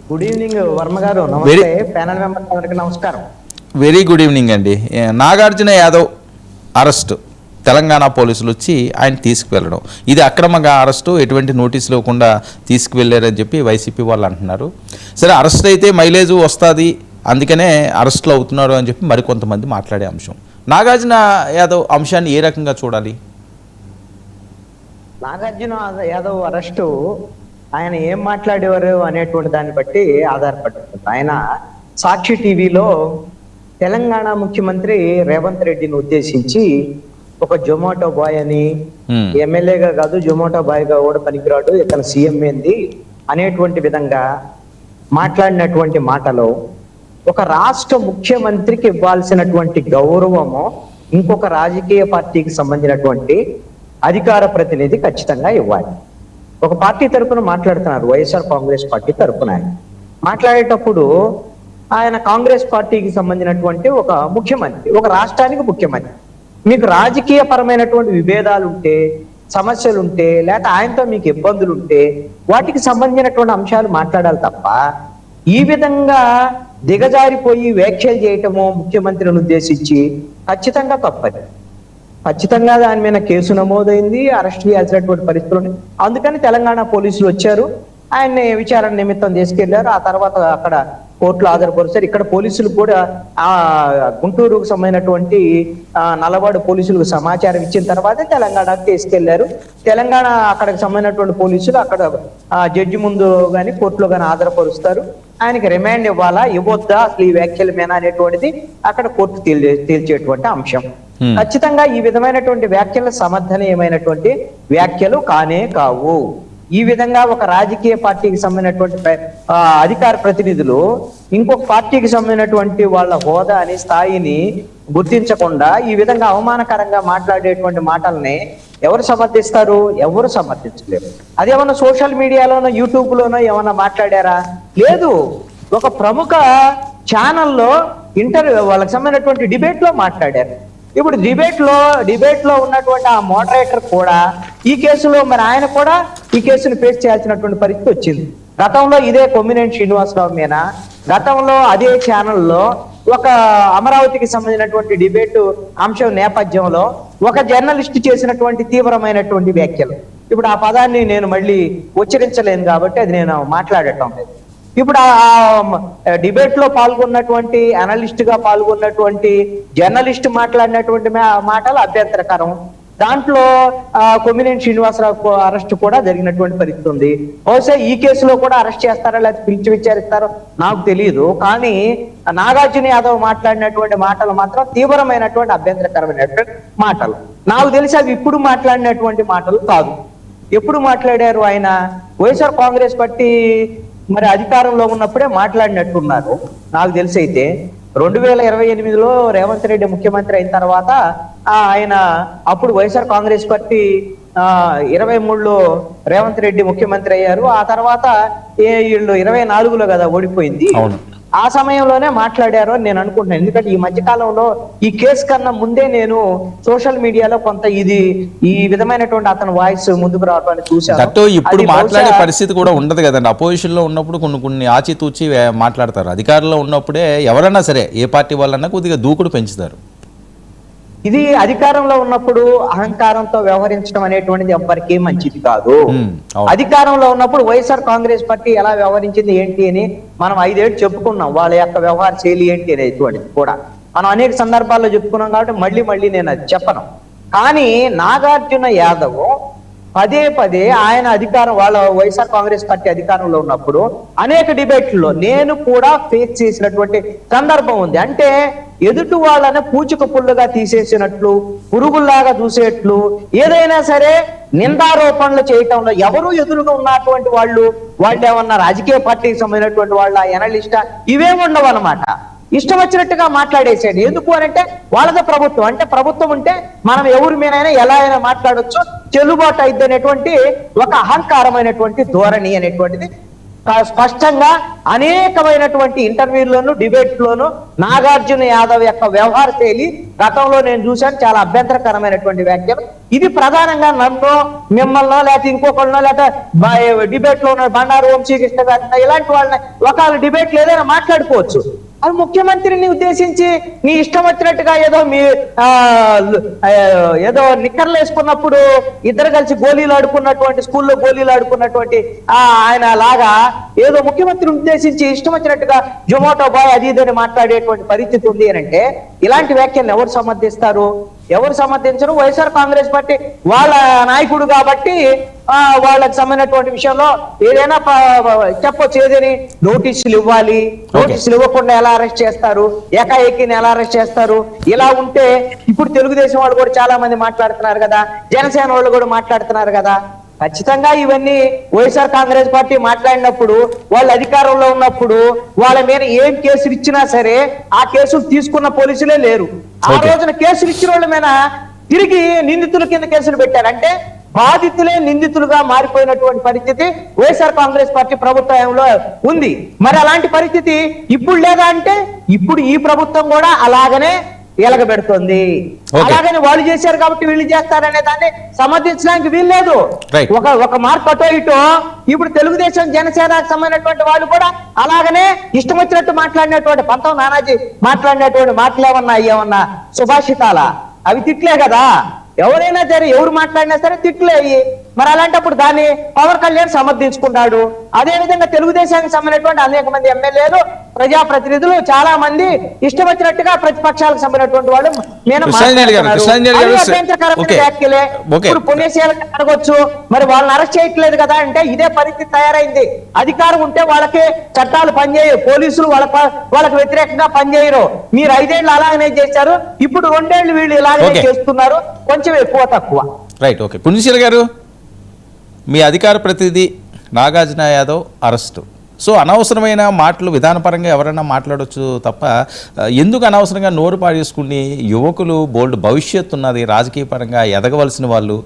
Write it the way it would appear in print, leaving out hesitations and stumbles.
Good evening Varma గారు. నమస్తే. Panel members అందరికీ నమస్కారం. వెరీ గుడ్ ఈవినింగ్ అండి. నాగార్జున యాదవ్ అరెస్ట్, తెలంగాణ పోలీసులు వచ్చి ఆయన తీసుకువెళ్ళడం, ఇది అక్రమంగా అరెస్టు, ఎటువంటి నోటీసులు ఇవ్వకుండా తీసుకువెళ్ళారని చెప్పి వైసీపీ వాళ్ళు అంటున్నారు. సరే, అరెస్ట్ అయితే మైలేజ్ వస్తుంది, అందుకనే అరెస్టులు అవుతున్నారు అని చెప్పి మరికొంతమంది మాట్లాడే అంశం. నాగార్జున యాదవ్ అంశాన్ని ఏ రకంగా చూడాలి? నాగార్జున యాదవ్ అరెస్టు ఆయన ఏం మాట్లాడేవారు అనేటువంటి దాన్ని బట్టి ఆధారపడుతుంది. ఆయన సాక్షి టీవీలో తెలంగాణ ముఖ్యమంత్రి రేవంత్ రెడ్డిని ఉద్దేశించి ఒక జొమాటో బాయ్ అని, ఎమ్మెల్యేగా కాదు జొమాటో బాయ్గా కూడా పనికిరాడు, ఇతను సీఎం ఏంది అనేటువంటి విధంగా మాట్లాడినటువంటి మాటలో ఒక రాష్ట్ర ముఖ్యమంత్రికి ఇవ్వాల్సినటువంటి గౌరవము ఇంకొక రాజకీయ పార్టీకి సంబంధించినటువంటి అధికార ప్రతినిధి ఖచ్చితంగా ఇవ్వాలి. ఒక పార్టీ తరఫున మాట్లాడుతున్నారు, వైఎస్ఆర్ కాంగ్రెస్ పార్టీ తరఫున. ఆయన మాట్లాడేటప్పుడు ఆయన కాంగ్రెస్ పార్టీకి సంబంధించినటువంటి ఒక ముఖ్యమంత్రి, ఒక రాష్ట్రానికి ముఖ్యమంత్రి. మీకు రాజకీయ పరమైనటువంటి విభేదాలు ఉంటే, సమస్యలు ఉంటే, లేకపోతే ఆయనతో మీకు ఇబ్బందులు ఉంటే వాటికి సంబంధించినటువంటి అంశాలు మాట్లాడాలి తప్ప ఈ విధంగా దిగజారిపోయి వ్యాఖ్యలు చేయటము ముఖ్యమంత్రిని ఉద్దేశించి ఖచ్చితంగా తప్పది. ఖచ్చితంగా దాని మీద కేసు నమోదైంది, అరెస్ట్ చేయాల్సినటువంటి పరిస్థితులు ఉన్నాయి. అందుకని తెలంగాణ పోలీసులు వచ్చారు, ఆయన్ని విచారణ నిమిత్తం తీసుకెళ్లారు. ఆ తర్వాత అక్కడ కోర్టులో హాజరుపరుస్తారు. ఇక్కడ పోలీసులు కూడా గుంటూరుకు సంబంధించినటువంటి నల్లవాడు పోలీసులకు సమాచారం ఇచ్చిన తర్వాతే తెలంగాణకు తీసుకెళ్లారు. తెలంగాణ అక్కడికి సంబంధించినటువంటి పోలీసులు అక్కడ జడ్జి ముందు కానీ కోర్టులో కానీ హాజరుపరుస్తారు. ఆయనకి రిమాండ్ ఇవ్వాలా ఇవ్వద్దా, అసలు ఈ వ్యాఖ్యల మీద అనేటువంటిది అక్కడ కోర్టు తేల్చేటువంటి అంశం. ఖచ్చితంగా ఈ విధమైనటువంటి వ్యాఖ్యలు సమర్థనీయమైనటువంటి వ్యాఖ్యలు కానే కావు. ఈ విధంగా ఒక రాజకీయ పార్టీకి సంబంధించినటువంటి అధికార ప్రతినిధులు ఇంకొక పార్టీకి సంబంధించినటువంటి వాళ్ళ హోదాని, స్థాయిని గుర్తించకుండా ఈ విధంగా అవమానకరంగా మాట్లాడేటువంటి మాటల్ని ఎవరు సమర్థిస్తారు? ఎవరు సమర్థించలేరు. అదేమన్నా సోషల్ మీడియాలోనో యూట్యూబ్ లోనో ఏమన్నా మాట్లాడారా? లేదు. ఒక ప్రముఖ ఛానల్లో వాళ్ళకి సంబంధించినటువంటి డిబేట్ లో మాట్లాడారు. ఇప్పుడు డిబేట్ లో ఉన్నటువంటి ఆ మోడరేటర్ కూడా ఈ కేసులో మరి ఆయన కూడా ఈ కేసును ఫేస్ చేయాల్సినటువంటి పరిస్థితి వచ్చింది. గతంలో ఇదే కొమ్మినేని శ్రీనివాసరావు మీద గతంలో అదే ఛానల్లో ఒక అమరావతికి సంబంధించినటువంటి డిబేట్ అంశం నేపథ్యంలో ఒక జర్నలిస్ట్ చేసినటువంటి తీవ్రమైనటువంటి వ్యాఖ్యలు. ఇప్పుడు ఆ పదాన్ని నేను మళ్ళీ ఉచ్చరించలేను కాబట్టి అది నేను మాట్లాడటం లేదు. ఇప్పుడు ఆ డిబేట్ లో పాల్గొన్నటువంటి అనలిస్ట్ గా పాల్గొన్నటువంటి జర్నలిస్ట్ మాట్లాడినటువంటి మాటలు అభ్యంతరకరం. దాంట్లో కొమ్మినేని శ్రీనివాసరావు అరెస్ట్ కూడా జరిగినటువంటి పరిస్థితి ఉంది. బహుశా ఈ కేసులో కూడా అరెస్ట్ చేస్తారో లేకపోతే పిలిచి విచారిస్తారో నాకు తెలియదు. కానీ నాగార్జున యాదవ్ మాట్లాడినటువంటి మాటలు మాత్రం తీవ్రమైనటువంటి అభ్యంతరకరమైనటువంటి మాటలు. నాకు తెలిసి అవి ఇప్పుడు మాట్లాడినటువంటి మాటలు కాదు. ఎప్పుడు మాట్లాడారు? ఆయన వైఎస్ఆర్ కాంగ్రెస్ పార్టీ మరి అధికారంలో ఉన్నప్పుడే మాట్లాడినట్టున్నారు. నాకు తెలిసి అయితే 2028లో రేవంత్ రెడ్డి ముఖ్యమంత్రి అయిన తర్వాత ఆయన అప్పుడు వైఎస్ఆర్ కాంగ్రెస్ పార్టీ 23లో రేవంత్ రెడ్డి ముఖ్యమంత్రి అయ్యారు. ఆ తర్వాత వీళ్ళు 24లో కదా ఓడిపోయింది. ఆ సమయంలోనే మాట్లాడారు అని నేను అనుకుంటున్నాను. ఎందుకంటే ఈ మధ్య కాలంలో ఈ కేసు కన్నా ముందే నేను సోషల్ మీడియాలో కొంత ఈ విధమైనటువంటి అతని వాయిస్ ముందుకు రావడానికి చూశాను. ఇప్పుడు మాట్లాడే పరిస్థితి కూడా ఉండదు కదండి. అపోజిషన్ లో ఉన్నప్పుడు కొన్ని ఆచితూచి మాట్లాడతారు. అధికారంలో ఉన్నప్పుడే ఎవరన్నా సరే ఏ పార్టీ వాళ్ళన్నా కొద్దిగా దూకుడు పెంచుతారు. ఇది అధికారంలో ఉన్నప్పుడు అహంకారంతో వ్యవహరించడం అనేటువంటిది ఎవ్వరికీ మంచిది కాదు. అధికారంలో ఉన్నప్పుడు వైఎస్ఆర్ కాంగ్రెస్ పార్టీ ఎలా వ్యవహరించింది ఏంటి అని మనం 5 ఏళ్ళు చెప్పుకున్నాం. వాళ్ళ యొక్క వ్యవహార శైలి ఏంటి అనేటువంటిది కూడా మనం అనేక సందర్భాల్లో చెప్పుకున్నాం. కాబట్టి మళ్ళీ నేను అది చెప్పను. కానీ నాగార్జున యాదవ్ పదే ఆయన వాళ్ళ వైఎస్ఆర్ కాంగ్రెస్ పార్టీ అధికారంలో ఉన్నప్పుడు అనేక డిబేట్లలో నేను కూడా ఫేస్ చేసినటువంటి సందర్భం ఉంది. అంటే ఎదుటి వాళ్ళని పూచిక పుల్లుగా తీసేసినట్లు, పురుగుల్లాగా చూసేట్లు, ఏదైనా సరే నిందారోపణలు చేయటంలో ఎవరు ఎదురుగా ఉన్నటువంటి వాళ్ళు ఏమన్నా రాజకీయ పార్టీకి సంబంధించినటువంటి వాళ్ళ ఎనలిస్టా ఇవేమి ఉండవు అనమాట. ఇష్టం వచ్చినట్టుగా మాట్లాడేసాడు. ఎందుకు అనంటే వాళ్ళదే ప్రభుత్వం. అంటే ప్రభుత్వం ఉంటే మనం ఎవరి మీదైనా ఎలా అయినా మాట్లాడొచ్చు, చెల్లుబాటు అయిద్ది అనేటువంటి ఒక అహంకారమైనటువంటి ధోరణి అనేటువంటిది స్పష్టంగా అనేకమైనటువంటి ఇంటర్వ్యూల్లోనూ డిబేట్లోనూ నాగార్జున యాదవ్ యొక్క వ్యవహార శైలి గతంలో నేను చూశాను, చాలా అభ్యంతరకరమైనటువంటి వ్యాఖ్యలు. ఇది ప్రధానంగా నన్ను, మిమ్మల్నో, లేకపోతే ఇంకొకళ్ళనో, లేకపోతే డిబేట్ లో ఉన్న బండారు వంశీకృష్ణ గారిని, ఇలాంటి వాళ్ళని ఒకవేళ డిబేట్ లో ఏదైనా మాట్లాడుకోవచ్చు. అది ముఖ్యమంత్రిని ఉద్దేశించి నీ ఇష్టం వచ్చినట్టుగా ఏదో నిక్కర్లు వేసుకున్నప్పుడు ఇద్దరు కలిసి గోళీలు ఆడుకున్నటువంటి, స్కూల్లో గోళీలు ఆడుకున్నటువంటి ఆయన లాగా ఏదో ముఖ్యమంత్రిని ఉద్దేశించి ఇష్టం వచ్చినట్టుగా జొమాటో బాయ్ అది ఇదని మాట్లాడేటువంటి పరిస్థితి ఉంది అని అంటే ఇలాంటి వ్యాఖ్యలను ఎవరు సమర్థిస్తారు? ఎవరు సమర్థించరు? వైఎస్ఆర్ కాంగ్రెస్ పార్టీ వాళ్ళ నాయకుడు కాబట్టి వాళ్ళకి సంబంధించినటువంటి విషయంలో ఏదైనా చెప్పొచ్చు. ఏదని నోటీసులు ఇవ్వాలి, నోటీసులు ఇవ్వకుండా ఎలా అరెస్ట్ చేస్తారు, ఏకాఏకిని ఎలా అరెస్ట్ చేస్తారు? ఇలా ఉంటే ఇప్పుడు తెలుగుదేశం వాళ్ళు కూడా చాలా మంది మాట్లాడుతున్నారు కదా, జనసేన వాళ్ళు కూడా మాట్లాడుతున్నారు కదా. ఖచ్చితంగా ఇవన్నీ వైఎస్ఆర్ కాంగ్రెస్ పార్టీ మాట్లాడినప్పుడు, వాళ్ళు అధికారంలో ఉన్నప్పుడు వాళ్ళ మీద ఏం కేసులు ఇచ్చినా సరే ఆ కేసులు తీసుకున్న పోలీసులే లేరు. ఆ రోజున కేసులు ఇచ్చిన వాళ్ళ మీద తిరిగి నిందితుల కింద కేసులు పెట్టారంటే బాధితులే నిందితులుగా మారిపోయినటువంటి పరిస్థితి వైఎస్ఆర్ కాంగ్రెస్ పార్టీ ప్రభుత్వంలో ఉంది. మరి అలాంటి పరిస్థితి ఇప్పుడు లేదా అంటే ఇప్పుడు ఈ ప్రభుత్వం కూడా అలాగనే ఎలగబెడుతుంది. అలాగని వాళ్ళు చేశారు కాబట్టి వీళ్ళు చేస్తారనే దాన్ని సమర్థించడానికి వీల్లేదు. ఒక మార్పు అటో ఇటో ఇప్పుడు తెలుగుదేశం జనసేనకు సంబంధించినటువంటి వాళ్ళు కూడా అలాగనే ఇష్టం వచ్చినట్టు మాట్లాడినటువంటి పంతం నానాజీ మాట్లాడినటువంటి మాటలు ఏమన్నా సుభాషితాల? అవి తిట్లే కదా. ఎవరైనా సరే ఎవరు మాట్లాడినా సరే తిట్లే అయ్యి. మరి అలాంటప్పుడు దాన్ని పవన్ కళ్యాణ్ సమర్థించుకున్నాడు. అదే విధంగా తెలుగుదేశానికి సంబంధించినటువంటి అనేక మంది ఎమ్మెల్యేలు, ప్రజాప్రతినిధులు చాలా మంది ఇష్టం వచ్చినట్టుగా ప్రతిపక్షాలకు సంబంధించినటువంటి వాళ్ళు వ్యాఖ్యలే. ఇప్పుడు పుణ్యశీలకు అడగొచ్చు, మరి వాళ్ళని అరెస్ట్ చేయట్లేదు కదా అంటే ఇదే పరిస్థితి తయారైంది. అధికారం ఉంటే వాళ్ళకి చట్టాలు పనిచేయవు, పోలీసులు వాళ్ళకి వ్యతిరేకంగా పనిచేయరు. మీరు 5 ఏళ్ళు అలాగనే చేశారు, ఇప్పుడు 2 ఏళ్ళు వీళ్ళు ఇలాగనే చేస్తున్నారు, కొంచెం ఎక్కువ తక్కువ. Right, okay. పుణ్యశీల గారు, మీ అధికార ప్రతినిధి నాగార్జున యాదవ్ అరెస్టు. సో అనవసరమైన మాటలు విధానపరంగా ఎవరైనా మాట్లాడవచ్చు తప్ప ఎందుకు అనవసరంగా నోరు పాడేసుకుని యువకులు బోల్డ్ భవిష్యత్తు ఉన్నది, రాజకీయ పరంగా ఎదగవలసిన వాళ్ళు